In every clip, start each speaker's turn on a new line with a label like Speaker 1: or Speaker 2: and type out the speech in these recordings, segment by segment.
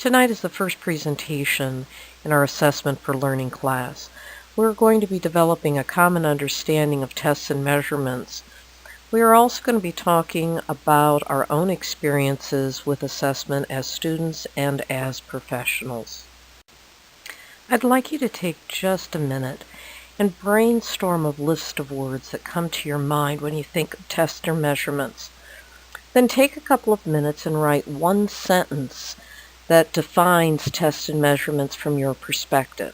Speaker 1: Tonight is the first presentation in our Assessment for Learning class. We're going to be developing a common understanding of tests and measurements. We are also going to be talking about our own experiences with assessment as students and as professionals. I'd like you to take just a minute and brainstorm a list of words that come to your mind when you think of tests or measurements. Then take a couple of minutes and write one sentence that defines tests and measurements from your perspective.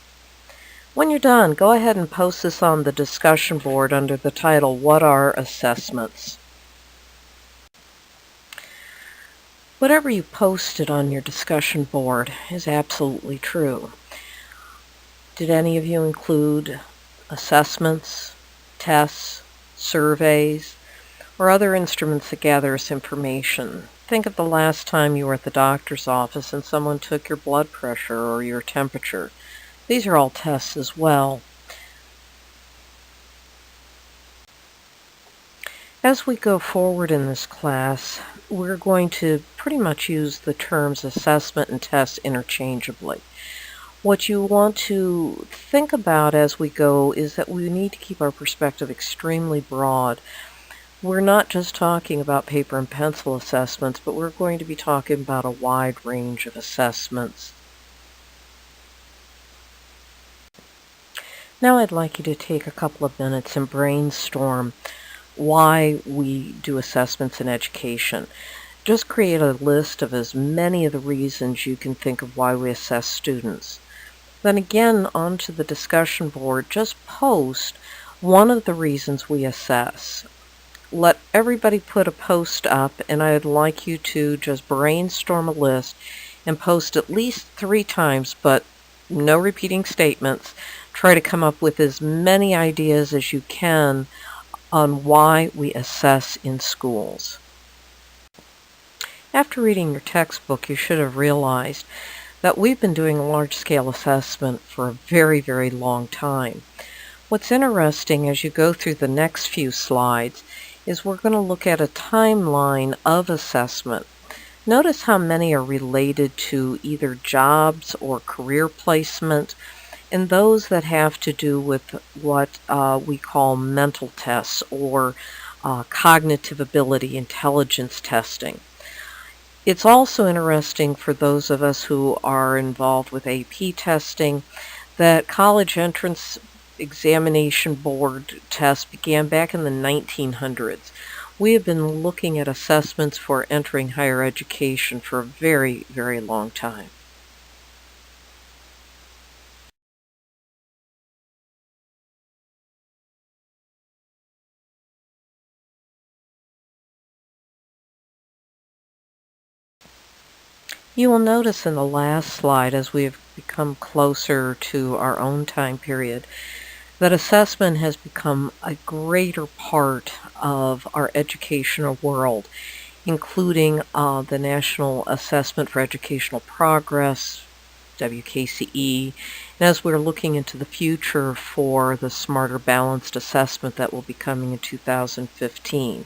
Speaker 1: When you're done, go ahead and post this on the discussion board under the title, What Are Assessments? Whatever you posted on your discussion board is absolutely true. Did any of you include assessments, tests, surveys, or other instruments that gather us information? Think of the last time you were at the doctor's office and someone took your blood pressure or your temperature. These are all tests as well. As we go forward in this class, we're going to pretty much use the terms assessment and test interchangeably. What you want to think about as we go is that we need to keep our perspective extremely broad. We're not just talking about paper and pencil assessments, but we're going to be talking about a wide range of assessments. Now I'd like you to take a couple of minutes and brainstorm why we do assessments in education. Just create a list of as many of the reasons you can think of why we assess students. Then again, onto the discussion board, just post one of the reasons we assess. Let everybody put a post up, and I'd like you to just brainstorm a list and post at least 3 times, but no repeating statements. Try to come up with as many ideas as you can on why we assess in schools. After reading your textbook, you should have realized that we've been doing large-scale assessment for a very, very long time. What's interesting as you go through the next few slides is we're going to look at a timeline of assessment. Notice how many are related to either jobs or career placement, and those that have to do with what we call mental tests or cognitive ability intelligence testing. It's also interesting for those of us who are involved with AP testing that college entrance examination board tests began back in the 1900s. We have been looking at assessments for entering higher education for a very, very long time. You will notice in the last slide, as we have become closer to our own time period, that assessment has become a greater part of our educational world, including the National Assessment for Educational Progress, WKCE, and as we're looking into the future for the Smarter Balanced Assessment that will be coming in 2015.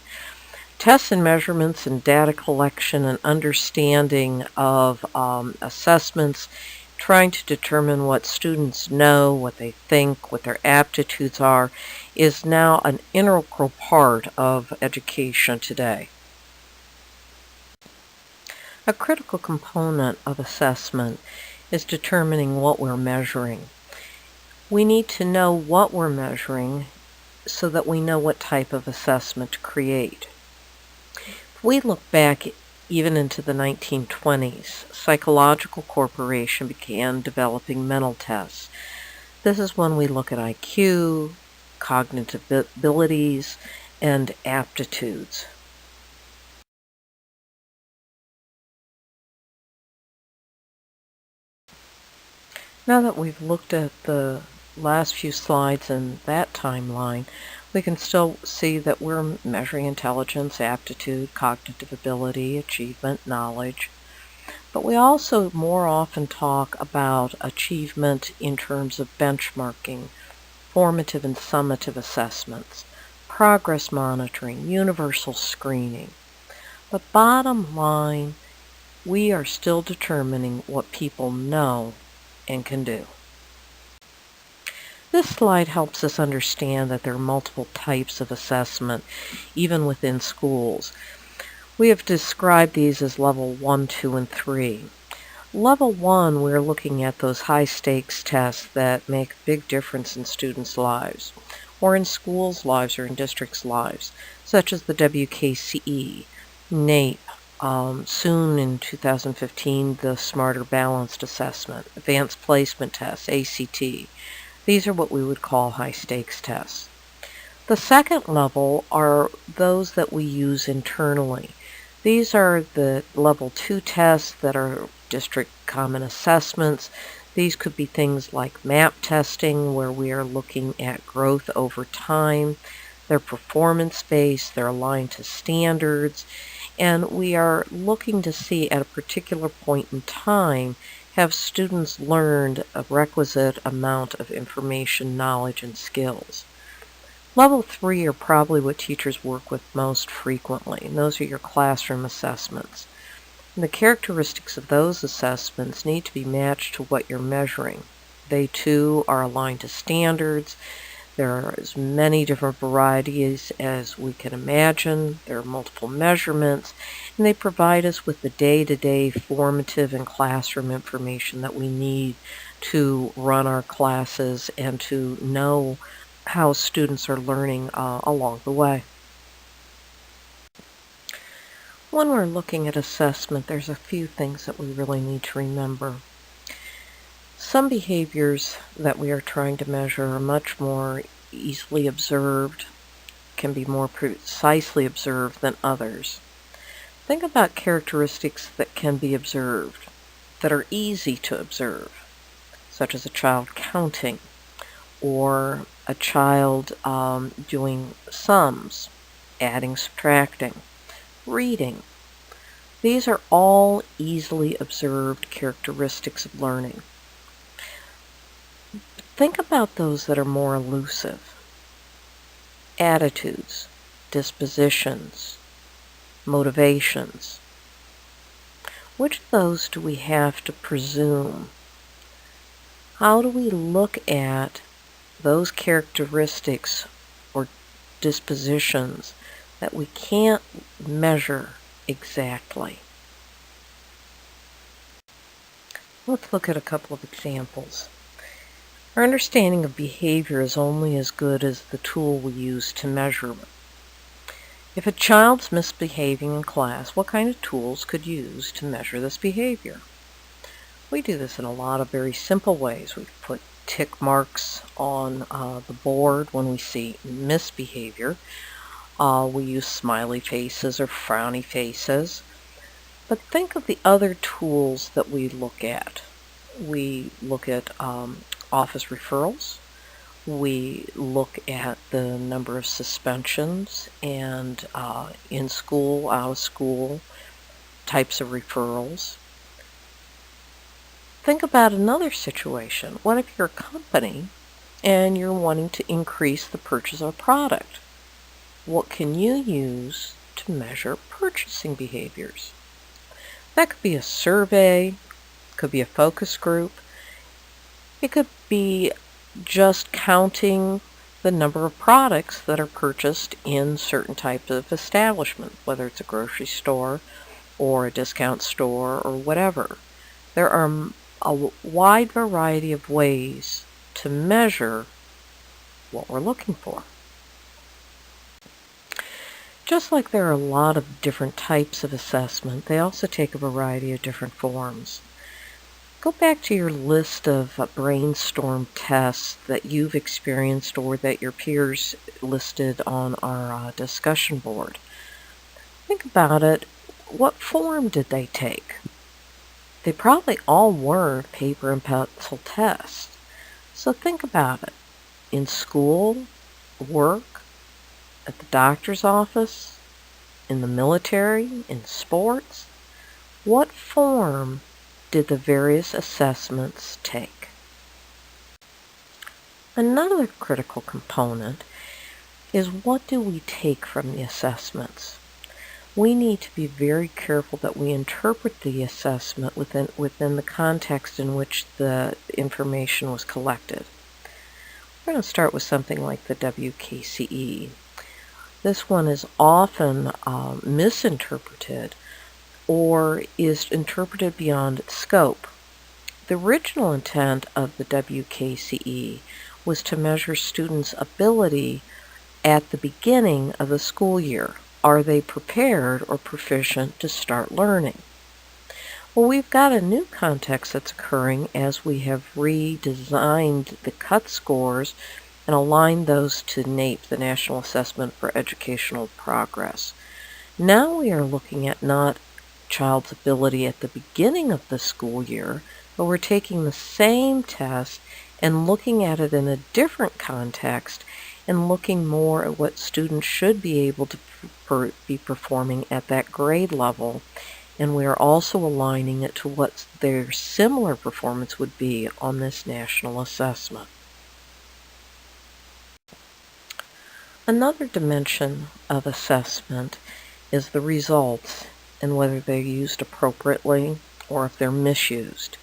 Speaker 1: Tests and measurements and data collection and understanding of assessments, trying to determine what students know, what they think, what their aptitudes are, is now an integral part of education today. A critical component of assessment is determining what we're measuring. We need to know what we're measuring so that we know what type of assessment to create. If we look back even into the 1920s, Psychological Corporation began developing mental tests. This is when we look at IQ, cognitive abilities, and aptitudes. Now that we've looked at the last few slides in that timeline, we can still see that we're measuring intelligence, aptitude, cognitive ability, achievement, knowledge. But we also more often talk about achievement in terms of benchmarking, formative and summative assessments, progress monitoring, universal screening. But bottom line, We are still determining what people know and can do. This slide helps us understand that there are multiple types of assessment, even within schools. We have described these as level 1, 2, and 3. Level 1, we're looking at those high-stakes tests that make a big difference in students' lives, or in schools' lives or in districts' lives, such as the WKCE, NAEP, soon in 2015, the Smarter Balanced Assessment, Advanced Placement Tests, ACT. These are what we would call high-stakes tests. The second level are those that we use internally. These are the level 2 tests that are district common assessments. These could be things like MAP testing, where we are looking at growth over time. They're performance-based, they're aligned to standards, and we are looking to see at a particular point in time, have students learned a requisite amount of information, knowledge, and skills. Level 3 are probably what teachers work with most frequently, and those are your classroom assessments. And the characteristics of those assessments need to be matched to what you're measuring. They too are aligned to standards. There are as many different varieties as we can imagine. There are multiple measurements, and they provide us with the day-to-day formative and classroom information that we need to run our classes and to know how students are learning along the way. When we're looking at assessment, there's a few things that we really need to remember. Some behaviors that we are trying to measure are much more easily observed, can be more precisely observed than others. Think about characteristics that can be observed, that are easy to observe, such as a child counting, or a child doing sums, adding, subtracting, reading. These are all easily observed characteristics of learning. Think about those that are more elusive. Attitudes, dispositions, motivations. Which of those do we have to presume? How do we look at those characteristics or dispositions that we can't measure exactly? Let's look at a couple of examples. Our understanding of behavior is only as good as the tool we use to measure it. If a child's misbehaving in class, what kind of tools could you use to measure this behavior? We do this in a lot of very simple ways. We put tick marks on the board when we see misbehavior. We use smiley faces or frowny faces. But think of the other tools that we look at. We look at office referrals. We look at the number of suspensions and in school, out of school types of referrals. Think about another situation. What if you're a company and you're wanting to increase the purchase of a product? What can you use to measure purchasing behaviors? That could be a survey, could be a focus group. It could be just counting the number of products that are purchased in certain types of establishment, whether it's a grocery store or a discount store or whatever. There are a wide variety of ways to measure what we're looking for. Just like there are a lot of different types of assessment, they also take a variety of different forms. Go back to your list of brainstorm tests that you've experienced or that your peers listed on our discussion board. Think about it. What form did they take? They probably all were paper and pencil tests. So think about it. In school, work, at the doctor's office, in the military, in sports, what form did the various assessments take? Another critical component is what do we take from the assessments? we need to be very careful that we interpret the assessment within the context in which the information was collected. We're going to start with something like the WKCE. This one is often misinterpreted or is interpreted beyond its scope. The original intent of the WKCE was to measure students' ability at the beginning of the school year. Are they prepared or proficient to start learning? Well, we've got a new context that's occurring as we have redesigned the cut scores and aligned those to NAEP, the National Assessment for Educational Progress. Now we are looking at not child's ability at the beginning of the school year, but we're taking the same test and looking at it in a different context and looking more at what students should be able to be performing at that grade level. And we are also aligning it to what their similar performance would be on this national assessment. Another dimension of assessment is the results and whether they're used appropriately or if they're misused.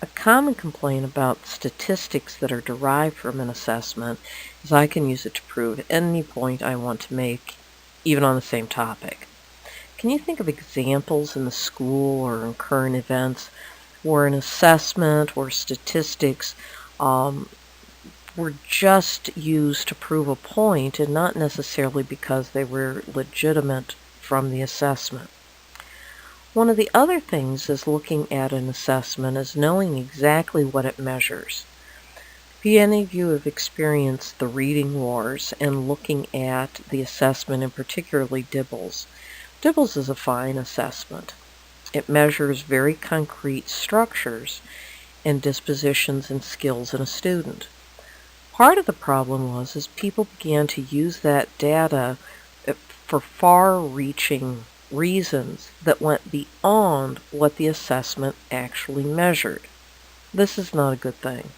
Speaker 1: A common complaint about statistics that are derived from an assessment is I can use it to prove any point I want to make, even on the same topic. Can you think of examples in the school or in current events where an assessment or statistics were just used to prove a point and not necessarily because they were legitimate from the assessment? One of the other things is looking at an assessment is knowing exactly what it measures. If any of you have experienced the reading wars and looking at the assessment, and particularly DIBELS, DIBELS is a fine assessment. It measures very concrete structures and dispositions and skills in a student. Part of the problem is people began to use that data for far-reaching reasons that went beyond what the assessment actually measured. This is not a good thing.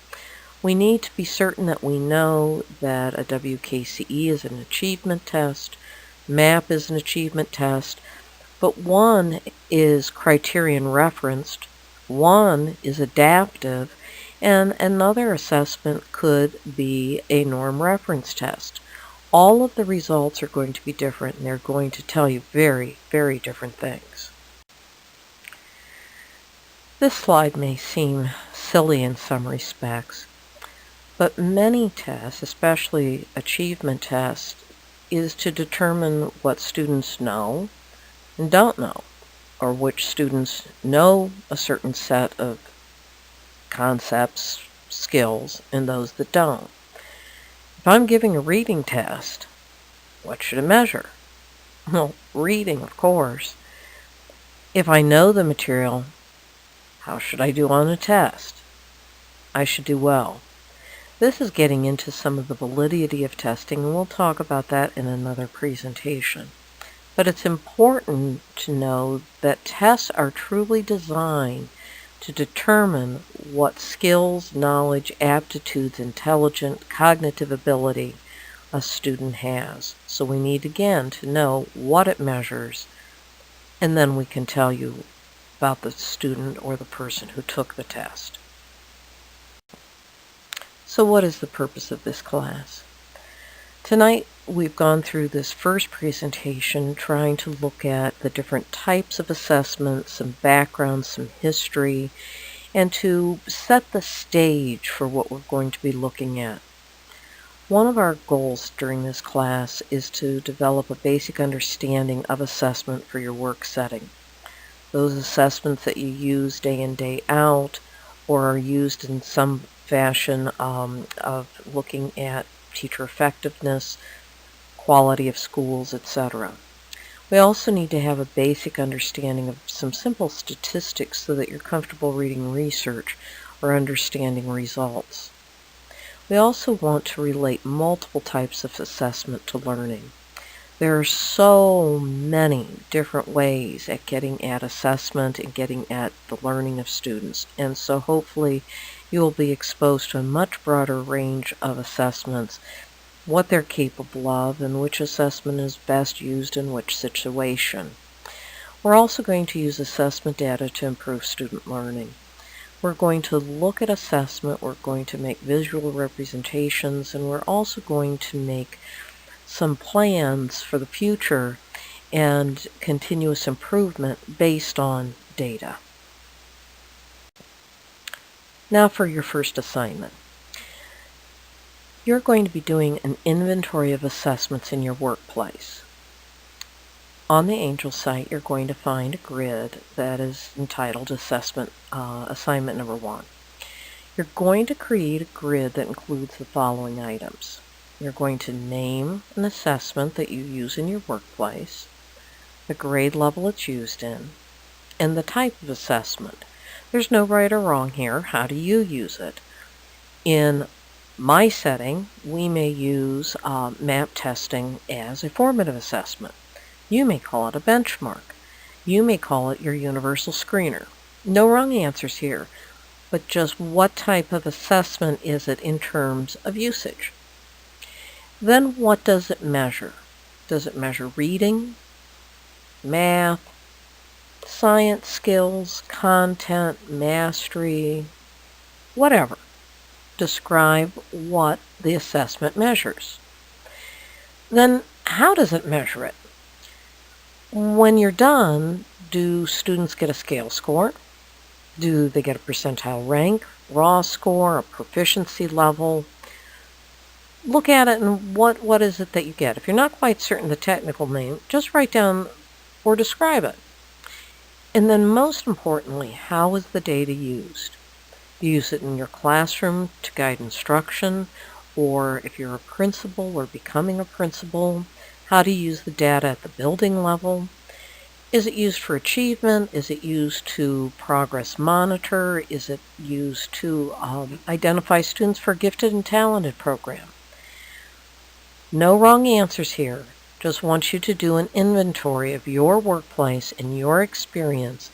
Speaker 1: We need to be certain that we know that a WKCE is an achievement test, MAP is an achievement test, but one is criterion referenced, one is adaptive, and another assessment could be a norm reference test. All of the results are going to be different, and they're going to tell you very, very different things. This slide may seem silly in some respects, but many tests, especially achievement tests, is to determine what students know and don't know, or which students know a certain set of concepts, skills, and those that don't. If I'm giving a reading test, what should it measure? Well, reading, of course. If I know the material, how should I do on a test? I should do well. This is getting into some of the validity of testing, and we'll talk about that in another presentation. But it's important to know that tests are truly designed to determine what skills, knowledge, aptitudes, intelligence, cognitive ability a student has. So we need, again, to know what it measures, and then we can tell you about the student or the person who took the test. So what is the purpose of this class? Tonight we've gone through this first presentation trying to look at the different types of assessments, some background, some history, and to set the stage for what we're going to be looking at. One of our goals during this class is to develop a basic understanding of assessment for your work setting. Those assessments that you use day in, day out, or are used in some fashion of looking at teacher effectiveness, quality of schools, etc. We also need to have a basic understanding of some simple statistics so that you're comfortable reading research or understanding results. We also want to relate multiple types of assessment to learning. There are so many different ways at getting at assessment and getting at the learning of students, and so hopefully you will be exposed to a much broader range of assessments what they're capable of, and which assessment is best used in which situation. We're also going to use assessment data to improve student learning. We're going to look at assessment, we're going to make visual representations, and we're also going to make some plans for the future and continuous improvement based on data. Now for your first assignment. You're going to be doing an inventory of assessments in your workplace. On the Angel site, you're going to find a grid that is entitled Assignment Number 1. You're going to create a grid that includes the following items. You're going to name an assessment that you use in your workplace, the grade level it's used in, and the type of assessment. There's no right or wrong here. How do you use it? In my setting, we may use map testing as a formative assessment. You may call it a benchmark. You may call it your universal screener. No wrong answers here, but just what type of assessment is it in terms of usage? Then what does it measure? Does it measure reading, math, science skills, content, mastery, whatever? Describe what the assessment measures. Then how does it measure it? When you're done, do students get a scale score? Do they get a percentile rank, raw score, a proficiency level? Look at it and what is it that you get? If you're not quite certain the technical name, just write down or describe it. And then most importantly, how is the data used? Do you use it in your classroom to guide instruction, or if you're a principal or becoming a principal, how do you use the data at the building level? Is it used for achievement? Is it used to progress monitor? Is it used to identify students for a gifted and talented program? No wrong answers here. Just want you to do an inventory of your workplace and your experience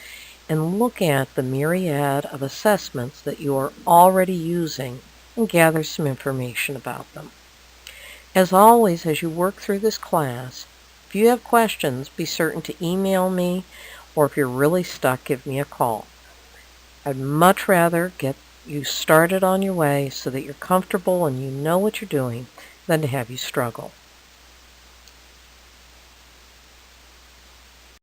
Speaker 1: and look at the myriad of assessments that you are already using and gather some information about them. As always, as you work through this class, if you have questions, be certain to email me, or if you're really stuck, give me a call. I'd much rather get you started on your way so that you're comfortable and you know what you're doing than to have you struggle.